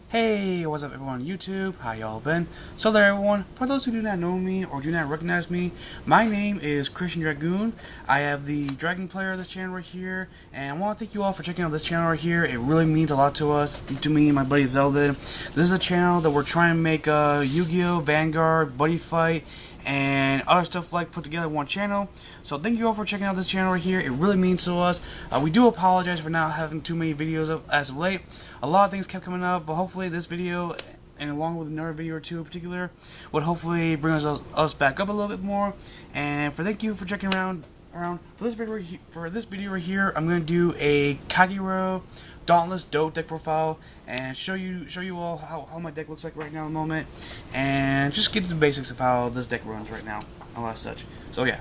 Hey, what's up everyone on YouTube? How y'all been? So there everyone, for those who do not know me or do not recognize me, my name is Christian Dragoon. I have the Dragon player of this channel right here, and I want to thank you all for checking out this channel right here. It really means a lot to us, to me and my buddy Zelda. This is a channel that we're trying to make Yu-Gi-Oh, Vanguard, Buddy Fight, and other stuff like put together in one channel. So thank you all for checking out this channel right here. It really means to us. We do apologize for not having too many videos as of late. A lot of things kept coming up, but hopefully this video, and along with another video or two in particular, would hopefully bring us back up a little bit more. And thank you for checking around. For this video right here, I'm going to do a Kagero Dauntless DOTE deck profile and show you all how my deck looks like right now in the moment, and just get to the basics of how this deck runs right now, all that such. So yeah,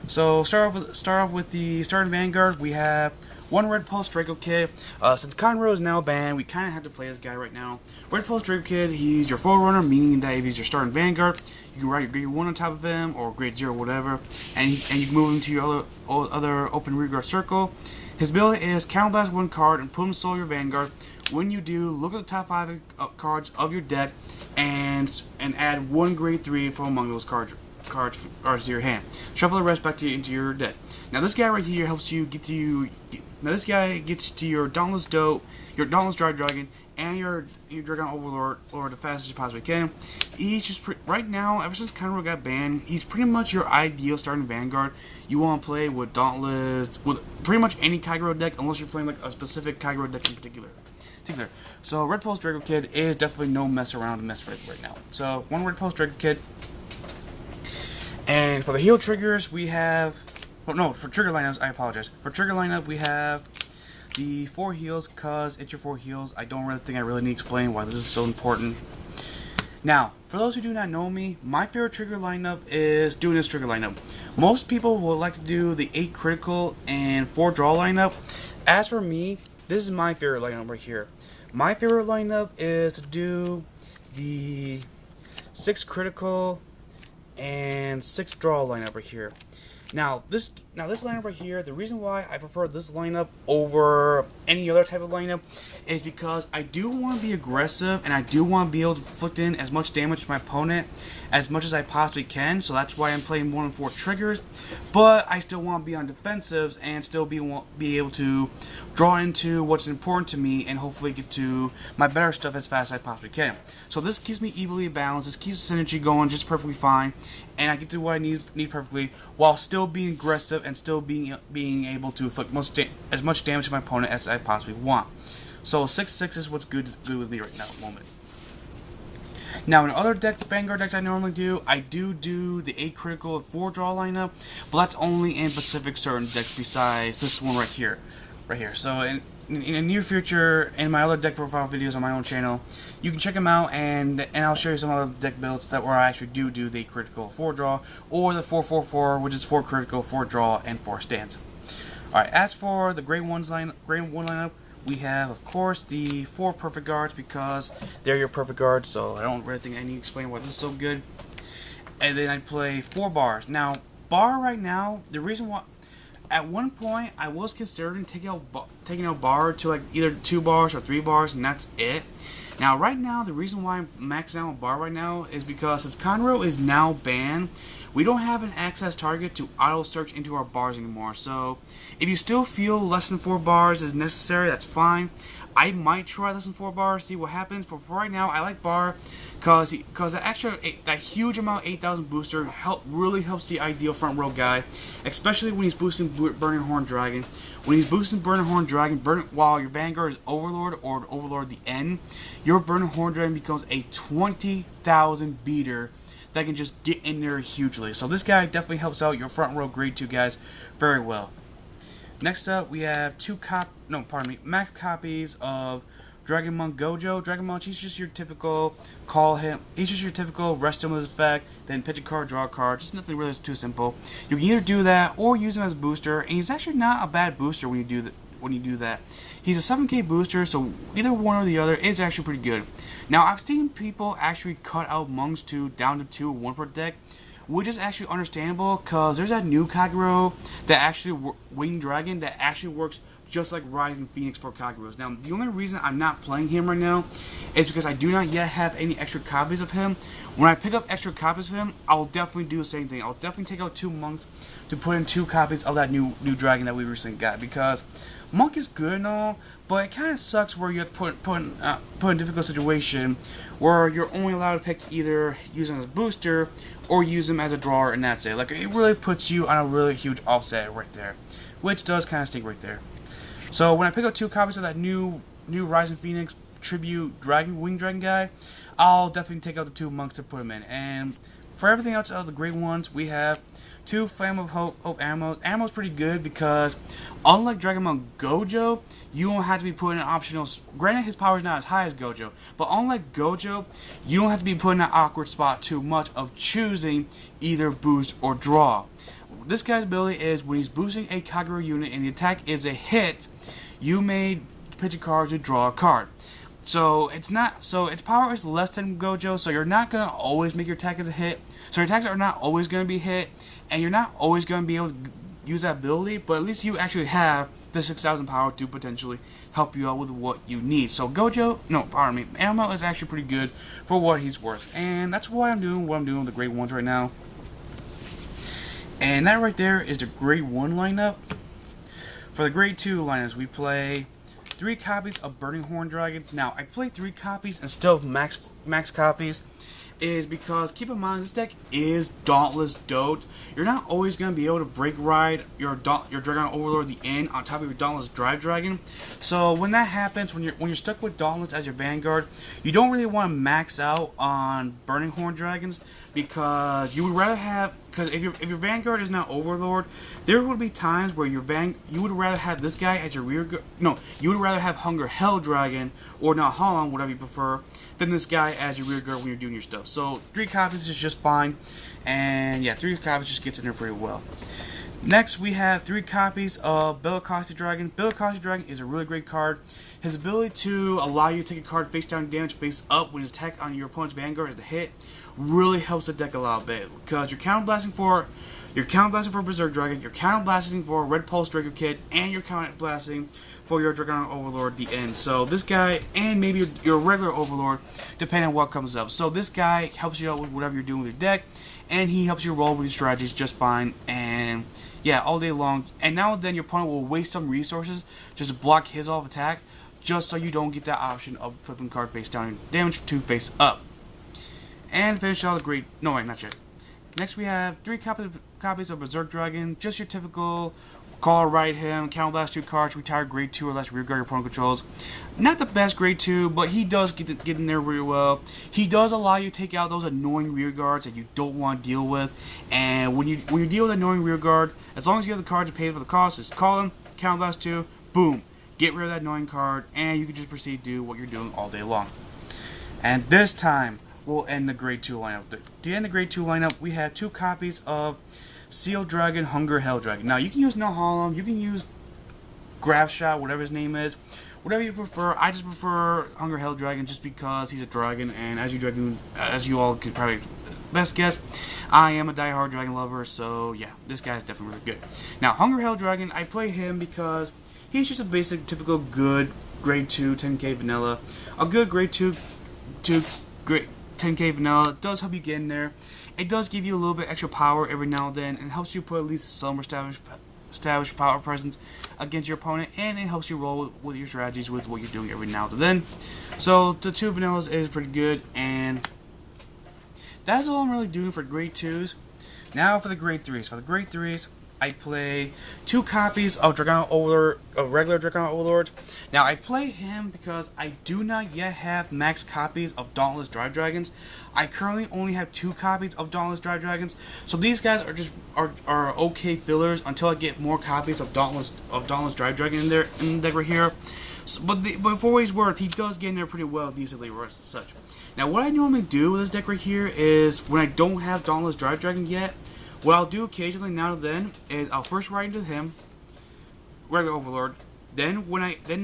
so start off with the starting Vanguard. We have one Red Pulse Draco Kid. Since Kagero is now banned, we kind of have to play this guy right now. Red Pulse Draco Kid, he's your Forerunner, meaning that if he's your starting Vanguard, you can write your grade 1 on top of him, or grade 0, whatever, and you can move him to your other open rearguard circle. His ability is counterblast one card and put him solo your Vanguard. When you do, look at the top 5 cards of your deck and add one grade 3 from among those cards to your hand. Shuffle the rest back into your deck. Now this guy right here helps you get to now this guy gets to your Dauntless DOTE, your Dauntless Dry Dragon, and your Dragon Overlord the fastest you possibly can. He's just right now, ever since Kagero got banned, he's pretty much your ideal starting Vanguard. You want to play with Dauntless, with pretty much any Kagero deck, unless you're playing like a specific Kagero deck in particular. So Red Pulse Draco Kid is definitely no mess around right now. So one Red Pulse Draco Kid. And for the heal triggers, we have... Oh, no, for trigger lineups, I apologize. For trigger lineup, we have the 4 heals, because it's your 4 heals. I don't really think I really need to explain why this is so important. Now, for those who do not know me, my favorite trigger lineup is doing this trigger lineup. Most people would like to do the 8 critical and 4 draw lineup. As for me, this is my favorite lineup right here. My favorite lineup is to do the 6 critical and 6 draw lineup right here. Now this lineup right here, the reason why I prefer this lineup over any other type of lineup is because I do want to be aggressive and I do want to be able to inflict in as much damage to my opponent as much as I possibly can. So that's why I'm playing 1 and 4 triggers, but I still want to be on defensives and still be able to draw into what's important to me and hopefully get to my better stuff as fast as I possibly can. So this keeps me evenly balanced. This keeps the synergy going just perfectly fine, and I get to what I need perfectly while still being aggressive and still being able to inflict as much damage to my opponent as I possibly want. So 6/6 is what's good with me right now at the moment. Now in other Vanguard decks I normally do, I do the 8 critical and 4 draw lineup, but that's only in specific certain decks besides this one right here. So in the near future, in my other deck profile videos on my own channel, you can check them out, and I'll show you some other deck builds where I actually do the 8 critical 4 draw, or the 4-4-4, which is 4 critical 4 draw and 4 stands. Alright, as for the grade 1 lineup, we have, of course, the 4 perfect guards, because they're your perfect guards, so I don't really think I need to explain why this is so good. And then I play 4 bars. Now, bar right now, the reason why... At one point, I was considering taking out bar to like either 2 bars or 3 bars, and that's it. Now, right now, the reason why I'm maxing out on bar right now is because since Kagero is now banned, we don't have an access target to auto search into our bars anymore. So, if you still feel less than 4 bars is necessary, that's fine. I might try less than 4 bars, see what happens. But for right now, I like bar because that huge amount 8,000 booster really helps the ideal front row guy, especially when he's boosting Burning Horn Dragon. When he's boosting Burning Horn Dragon, while your Vanguard is Overlord or Overlord the end, your Burning Horn Dragon becomes a 20,000 beater that can just get in there hugely. So this guy definitely helps out your front row grade 2 guys very well. Next up, we have max copies of Dragon Monk Gojo. Dragon Monk, he's just your typical rest him with his effect, then pitch a card, draw a card. Just nothing really too simple. You can either do that or use him as a booster, and he's actually not a bad booster when you do that. He's a 7k booster, so either one or the other is actually pretty good. Now, I've seen people actually cut out Monks down to 2 1 per deck, which is actually understandable, because there's that new Kagero, that actually Winged Dragon, that actually works just like Rising Phoenix for Kageros. Now, the only reason I'm not playing him right now is because I do not yet have any extra copies of him. When I pick up extra copies of him, I'll definitely do the same thing. I'll definitely take out 2 monks to put in 2 copies of that new dragon that we recently got, because monk is good and all, but it kind of sucks where you have to put in a difficult situation where you're only allowed to pick either use him as a booster or use him as a drawer, and that's it. Like, it really puts you on a really huge offset right there, which does kind of stink right there. So when I pick up 2 copies of that new Rising Phoenix tribute wing dragon guy, I'll definitely take out the 2 monks to put him in. And for everything else of the great ones, we have 2 Flame of Hope Ammos. Ammo's pretty good because, unlike Dragon Monk Gojo, you don't have to be putting an optional. Granted, his power is not as high as Gojo, but unlike Gojo, you don't have to be put in that awkward spot too much of choosing either boost or draw. This guy's ability is when he's boosting a Kagero unit and the attack is a hit, you may pitch a card to draw a card. So its power is less than Gojo, so you're not gonna always make your attack as a hit. So your attacks are not always gonna be hit, and you're not always gonna be able to use that ability. But at least you actually have the 6,000 power to potentially help you out with what you need. So Ammo is actually pretty good for what he's worth, and that's why I'm doing what I'm doing with the Grade 1s right now. And that right there is the Grade 1 lineup. For the Grade 2 lineups, we play 3 copies of Burning Horn Dragons. Now, I play 3 copies instead of max copies, is because, keep in mind, this deck is Dauntless DOTE. You're not always going to be able to break ride your Dragon Overlord at the end on top of your Dauntless Drive Dragon. So when that happens, when you're stuck with Dauntless as your Vanguard, you don't really want to max out on Burning Horn Dragons, because you would rather have, because if your Vanguard is not Overlord, there would be times where you would rather have this guy as your rear guard. No, you would rather have Hunger Hell Dragon or not Holland, whatever you prefer, than this guy as your rear guard when you're doing your stuff. So 3 copies is just fine, and yeah, 3 copies just gets in there pretty well. Next, we have 3 copies of Bellicosty Dragon. Bellicosty Dragon is a really great card. His ability to allow you to take a card face down damage face up when his attack on your opponent's Vanguard is the hit really helps the deck a lot bit, because you're counterblasting for Berserk Dragon, you're counterblasting for Red Pulse Draco Kid, and you're counterblasting for your Dragon Overlord at the end. So this guy, and maybe your regular Overlord, depending on what comes up. So this guy helps you out with whatever you're doing with your deck, and he helps you roll with your strategies just fine, and yeah, all day long. And now and then your opponent will waste some resources just to block his off attack, just so you don't get that option of flipping card face down and damage to face up. And finish out the great. No, wait, not yet. Next, we have 3 copies of Berserk Dragon. Just your typical call, ride him, counterblast 2 cards, retire Grade 2 or less rear guard your opponent controls. Not the best Grade 2, but he does get in there really well. He does allow you to take out those annoying rear guards that you don't want to deal with. And when you deal with an annoying rear guard, as long as you have the card to pay for the cost, just call him, counterblast 2, boom, get rid of that annoying card, and you can just proceed to do what you're doing all day long. And this time, we'll end the Grade 2 lineup. To end the Grade 2 lineup, we have 2 copies of Seal Dragon, Hunger Hell Dragon. Now, you can use No Hollow, you can use Grab Shot, whatever his name is, whatever you prefer. I just prefer Hunger Hell Dragon just because he's a dragon, and as you all could probably best guess, I am a diehard dragon lover, so yeah, this guy's definitely really good. Now, Hunger Hell Dragon, I play him because he's just a basic, typical good Grade 2, 10k vanilla. A good Grade 2 great 10k vanilla does help you get in there. It does give you a little bit extra power every now and then, and helps you put at least some established power presence against your opponent, and it helps you roll with your strategies with what you're doing every now and then. So the 2 vanillas is pretty good, and that's all I'm really doing for Grade 2s. Now for the Grade 3s. For the Grade 3s, I play 2 copies of Dragon Overlord, of regular Dragon Overlord. Now I play him because I do not yet have max copies of Dauntless Drive Dragons. I currently only have 2 copies of Dauntless Drive Dragons, so these guys are okay fillers until I get more copies of Dauntless Drive Dragon in the deck right here. So, but for what he's worth, he does get in there pretty well, decently as such. Now what I normally do with this deck right here is, when I don't have Dauntless Drive Dragon yet, what I'll do occasionally now and then is I'll first ride into him, regular Overlord. Then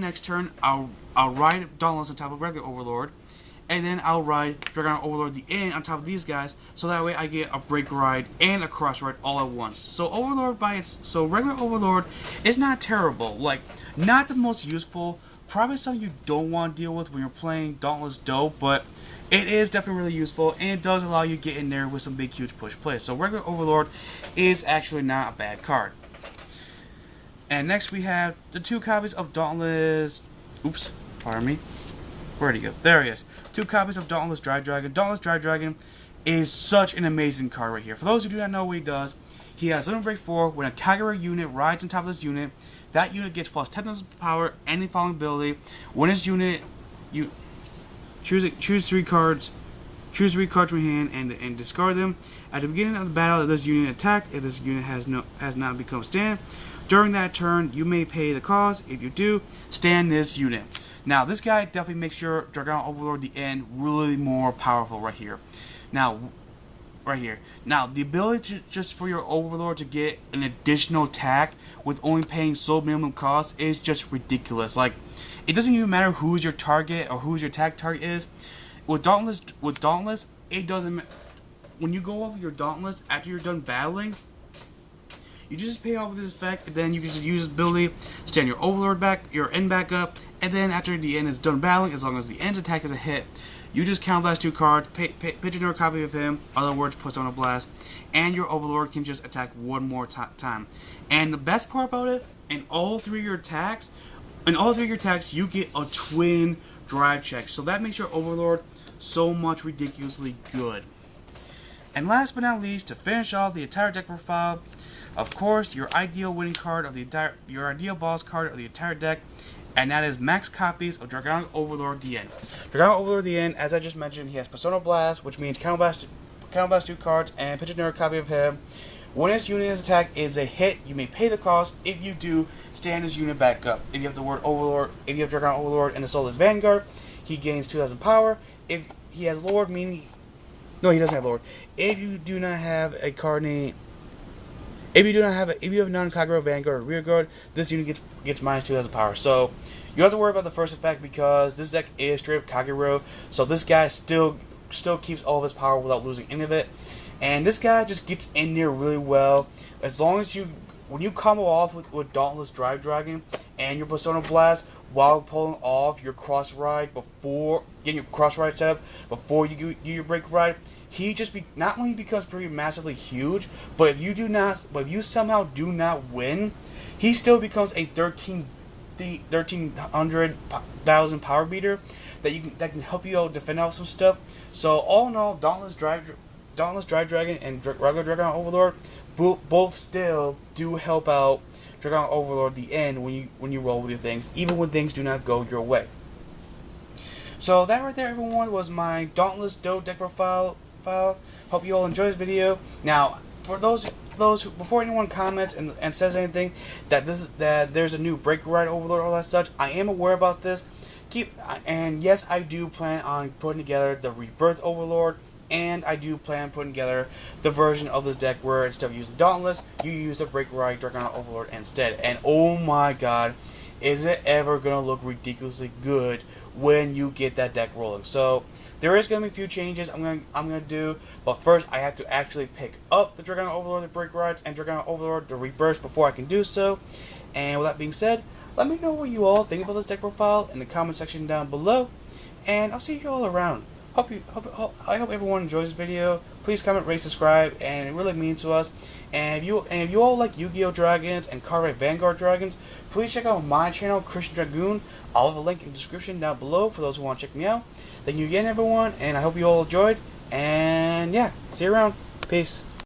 next turn I'll ride Dauntless on top of regular Overlord, and then I'll ride Dragon Overlord at the end on top of these guys. So that way I get a break ride and a cross ride all at once. So regular Overlord is not terrible. Like, not the most useful, probably something you don't want to deal with when you're playing Dauntless DOTE, but it is definitely really useful, and it does allow you to get in there with some big, huge push plays. So regular Overlord is actually not a bad card. And next we have the 2 copies of Dauntless. Oops, pardon me. Where'd he go? There he is. 2 copies of Dauntless Drive Dragon. Dauntless Drive Dragon is such an amazing card right here. For those who do not know what he does, he has Limit Break 4. When a Kagero unit rides on top of this unit, that unit gets plus 10,000 power and the following ability. When this unit, you choose 3 cards. Choose 3 cards from your hand and discard them. At the beginning of the battle, if this unit attacked, if this unit has not become stand, during that turn, you may pay the cost. If you do, stand this unit. Now, this guy definitely makes your Dragon Overlord the end really more powerful right here. Now, the ability just for your Overlord to get an additional attack with only paying so minimum cost is just ridiculous. Like, it doesn't even matter who's your target or who's your attack target is. With Dauntless, it doesn't. When you go off your Dauntless after you're done battling, you just pay off with this effect, and then you can just use this ability, stand your Overlord back, your end back up, and then after the end is done battling, as long as the end's attack is a hit, you just counter blast 2 cards, pitch another copy of him, in other words, puts on a blast, and your Overlord can just attack one more time. And the best part about it, in all 3 of your attacks, you get a twin drive check. So that makes your Overlord so much ridiculously good. And last but not least, to finish off the entire deck profile, of course, your ideal winning card of the your ideal boss card of the entire deck, and that is max copies of Dragonic Overlord the End. Dragonic Overlord the End, as I just mentioned, he has Persona Blast, which means counterblast 2 cards and pitch another copy of him. When this unit's attack is a hit, you may pay the cost. If you do, stand his unit back up. If you have the word Overlord, if you have Dragonic Overlord and the Soulless Vanguard, he gains 2,000 power. If he has Lord, meaning no, he doesn't have Lord. If you do not have a card name. If you have non-Kagero Vanguard or Rearguard, this unit gets minus 2,000 power. So you don't have to worry about the first effect because this deck is straight up Kagero. So this guy still keeps all of his power without losing any of it. And this guy just gets in there really well. As long as when you combo off with Dauntless Drive Dragon and your Persona Blast while pulling off your cross ride before getting your cross ride set up before you do your break ride, he just not only becomes pretty massively huge, but if you somehow do not win, he still becomes a 1300,000 power beater that can help you out defend out some stuff. So all in all, Dauntless Drive Dragon and regular Dragon Overlord both still do help out Dragon Overlord the End when you roll with your things, even when things do not go your way. So that right there, everyone, was my Dauntless DOTE deck profile. Hope you all enjoyed this video. Now, for those who, before anyone comments and says anything that there's a new Break Ride Overlord, all that such, I am aware about this. And yes, I do plan on putting together the Rebirth Overlord, and I do plan on putting together the version of this deck where instead of using Dauntless, you use the Break Ride Dragon Overlord instead. And oh my god, is it ever gonna look ridiculously good when you get that deck rolling. So there is going to be a few changes I'm going to do, but first I have to actually pick up the Dragon Overlord, the Break Rides, and Dragon Overlord, the Rebirth before I can do so. And with that being said, let me know what you all think about this deck profile in the comment section down below, and I'll see you all around. I hope everyone enjoys this video. Please comment, rate, subscribe, and it really means to us. And if you all like Yu-Gi-Oh! Dragons and Card Vanguard Dragons, please check out my channel, Christian Dragoon. I'll have a link in the description down below for those who want to check me out. Thank you again, everyone, and I hope you all enjoyed. And yeah, see you around. Peace.